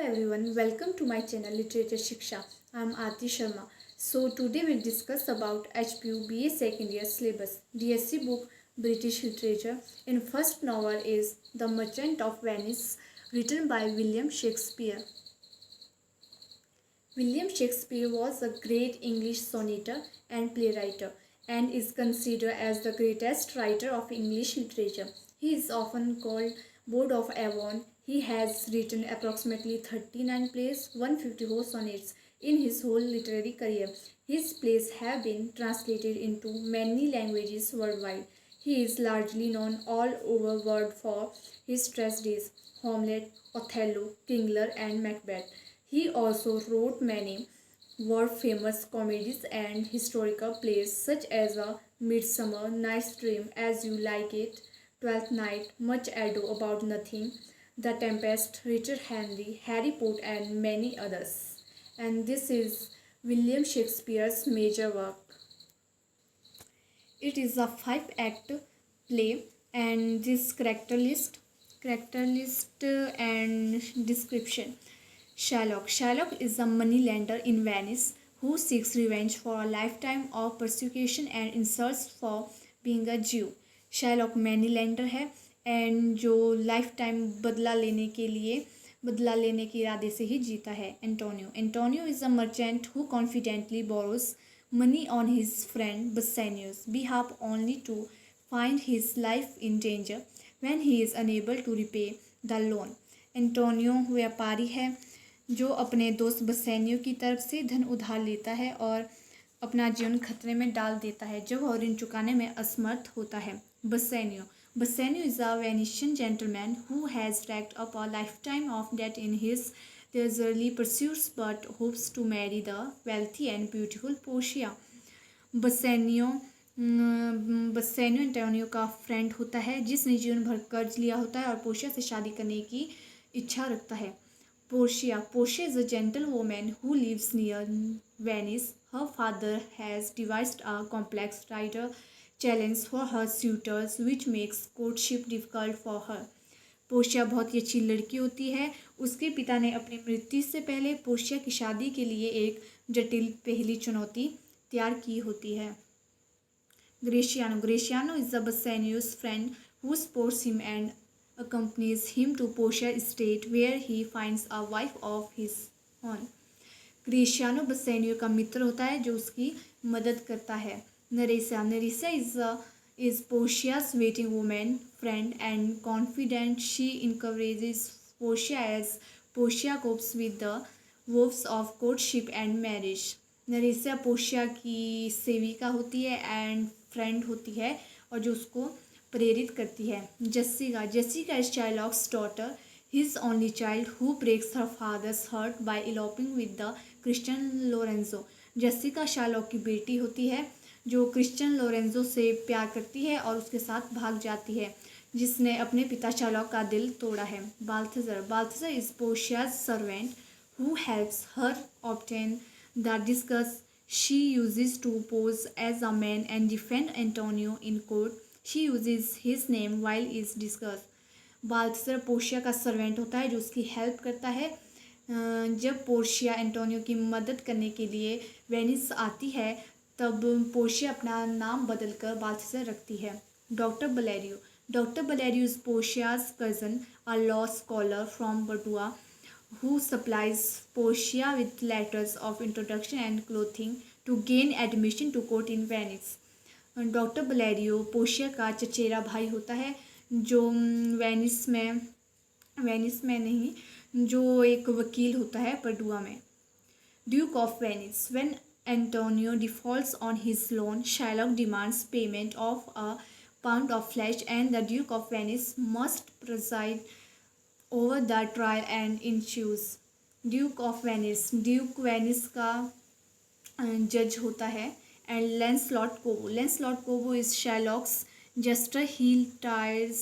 everyone, welcome to my channel Literature Shiksha. I am Aarti Sharma. So today we'll discuss about HPU BA second year syllabus. DSC book British Literature. In first novel is The Merchant of Venice, written by William Shakespeare. William Shakespeare was a great English sonneter and playwright and is considered as the greatest writer of English literature. He is often called Bard of Avon. He has written approximately 39 plays, 154 sonnets in his whole literary career. His plays have been translated into many languages worldwide. He is largely known all over the world for his tragedies, Hamlet, Othello, King Lear, and Macbeth. He also wrote many world-famous comedies and historical plays such as A Midsummer Night's Dream, As You Like It, Twelfth Night, Much Ado About Nothing, The Tempest, Richard Henry, Harry Potter, and many others. And this is William Shakespeare's major work. It is a 5-act play, and this character list and description. Shylock. Shylock is a moneylender in Venice who seeks revenge for a lifetime of persecution and insults for being a Jew. Shylock moneylender है and जो life time बदला लेने के इरादे से ही जीता है. Antonio is a merchant who confidently borrows money on his friend Bassanio's behalf only to find his life in danger when he is unable to repay the loan. Antonio व्यापारी है जो अपने दोस्त बसेनियो की तरफ से धन उधार लेता है और अपना जीवन खतरे में डाल देता है जब वह ऋण चुकाने में असमर्थ होता है. Bassanio is a Venetian gentleman who has racked up a lifetime of debt in his leisurely pursuits but hopes to marry the wealthy and beautiful Portia. Bassanio Antonio का फ्रेंड होता है जिसने जीवन भर कर्ज लिया होता है और पोर्शिया से शादी करने की इच्छा रखता है. Portia is a gentlewoman who lives near Venice. Her father has devised a complex rider challenge for her suitors which makes courtship difficult for her. Portia बहुत ही अच्छी लड़की होती है. उसके पिता ने अपनी मृत्यु से पहले पोर्शिया की शादी के लिए एक जटिल पहली चुनौती तैयार की होती है. Gratiano is a Bassanio's friend who supports him and accompanies him to Portia's estate where he finds a wife of his own. ग्रेशियानो बसेनियो का मित्र होता है जो उसकी मदद करता है. नरेसा is Portia's waiting woman, friend and confidant. She encourages Portia as Portia copes with the woes of courtship and marriage. Nerissa Portia की सेविका होती है एंड फ्रेंड होती है और जो उसको प्रेरित करती है. Jessica is Shylock's daughter, his only child, who breaks her father's heart by eloping with the Christian Lorenzo. Jessica Sherlock की बेटी होती है जो क्रिश्चियन लोरेंजो से प्यार करती है और उसके साथ भाग जाती है जिसने अपने पिता शार्लॉक का दिल तोड़ा है. Balthazar is Portia's servant who helps her obtain the disguise she uses to pose as a man and defend Antonio in court. She uses his name while is discussed. Balthazar Portia का servant होता है जो उसकी help करता है. जब Portia Antonio की मदद करने के लिए वेनिस आती है तब पोर्शिया अपना नाम बदलकर बाल्थसर रखती है. Doctor Bellario is Portia's cousin, a law scholar from Padua who supplies Portia with letters of introduction and clothing to gain admission to court in Venice. Doctor Bellario Portia का चचेरा भाई होता है जो वेनिस में नहीं जो एक वकील होता है पडुआ में. Duke of Venice. When Antonio defaults on his loan, Shylock demands payment of a pound of flesh and the Duke of Venice must preside over the trial and ensues. Duke Venice का जज होता है. And Lancelot Cobo is Shylock's jester. He tires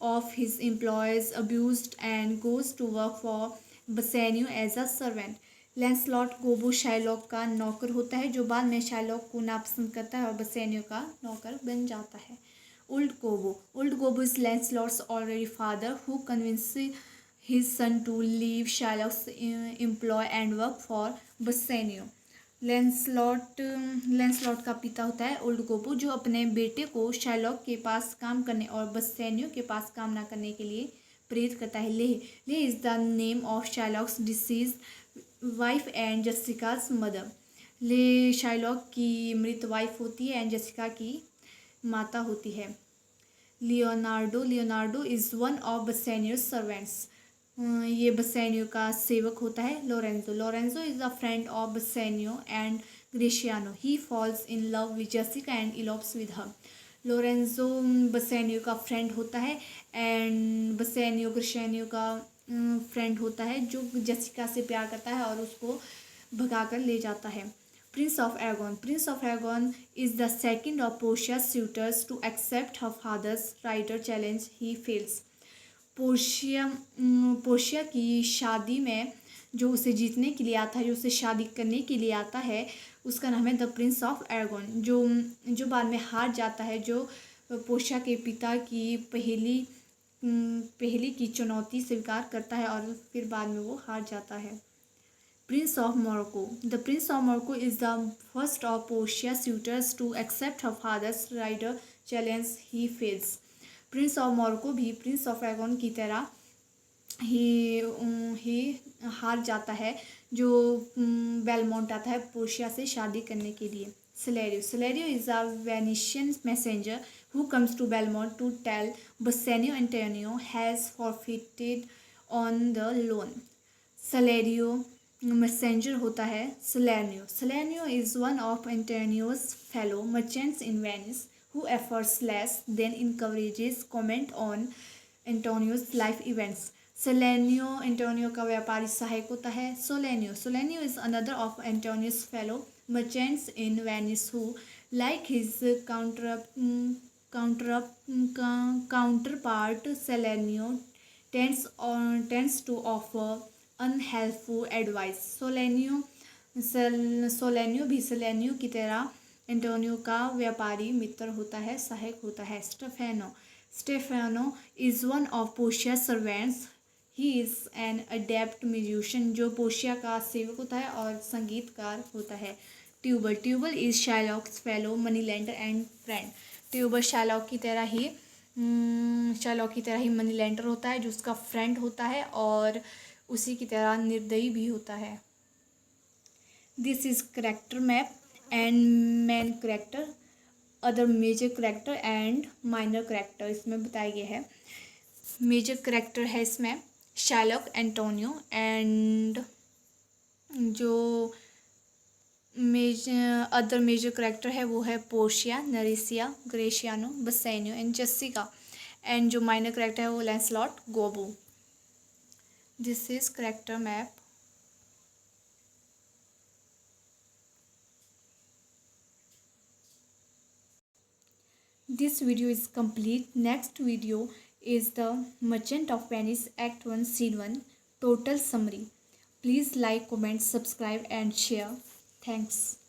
of his employers abused and goes to work for Bassanio as a servant. Lancelot Cobo Shylock का नौकर होता है जो बाद में Shylock को नापसंद करता है और बसेनियो का नौकर बन जाता है. Old Cobo is Lancelot's already father who convinces his son to leave Shylock's employ and work for Bassanio. Lancelot का पिता होता है ओल्ड गोबो, जो अपने बेटे को शाइलॉक के पास काम करने और बसेनियो के पास काम ना करने के लिए प्रेरित करता है। Leah is the name of Shylock's deceased wife and Jessica's mother. Leah Shylock की मृत वाइफ होती है एंड जसिका की माता होती है। Leonardo is one of Bassanio's servants. ये बसेनियो का सेवक होता है। Lorenzo is a friend of Bassanio and Gratiano. He falls in love with Jessica and elopes with her. Lorenzo Bassanio का फ्रेंड होता है एंड बसेनियो ग्रेशियानो का फ्रेंड होता है, जो जेसिका से प्यार करता है और उसको भगाकर ले जाता है। Prince of Aragon is the second of Portia's suitors to accept her father's rider challenge. He fails. Portia की शादी में जो उसे जीतने के लिए आता है, जो उसे शादी करने के लिए आता है, उसका नाम है द प्रिंस ऑफ एगोन, जो बाद में हार जाता है, जो पोर्शिया के पिता की पहली की चुनौती स्वीकार करता है और फिर बाद में वो हार जाता है। Prince of Morocco. The Prince of Morocco is the first of Portia's suitors to accept her father's rider challenge. He fails. Prince of Morocco भी प्रिंस ऑफ एगोन की तरह ही हार जाता है, जो बेलमोंट आता है पोर्शिया से शादी करने के लिए। Salerio is a Venetian messenger who comes to Belmont to tell Bassanio Antonio has forfeited on the loan. Salerio messenger होता है। Salerno is one of Antonio's fellow merchants in Venice who efforts less than encourages comment on Antonio's life events. Salerno Antonio का व्यापारी सहायक होता है। Solenio is another of Antonio's fellow merchants in Venice who, like his counterpart Salerno, tends to offer unhelpful advice. Solanio भी Salanio की तरह Antonio का व्यापारी मित्र होता है, सहायक होता है। Stephano is one of Portia's servants. He is an adept musician, जो पोर्शिया का सेवक होता है और संगीतकार होता है। Tubal is Shylock's fellow money lender and friend. Tubal Shylock की तरह ही मनी लेंडर होता है, जो उसका फ्रेंड होता है और उसी की तरह निर्दयी भी होता है। This is character map and main character, other major character and minor character इसमें बताया गया है। मेजर करेक्टर है इसमें शाइलॉक एंटोनियो, एंड जो अदर मेजर करेक्टर है वो है Portia, Nerissa, Gratiano, Bassanio and Jessica, and जो माइनर करेक्टर है वो Launcelot, Gobbo. This is character map. This video is complete. Next video is the Merchant of Venice Act 1 Scene 1 total summary. Please like, comment, subscribe and share. Thanks.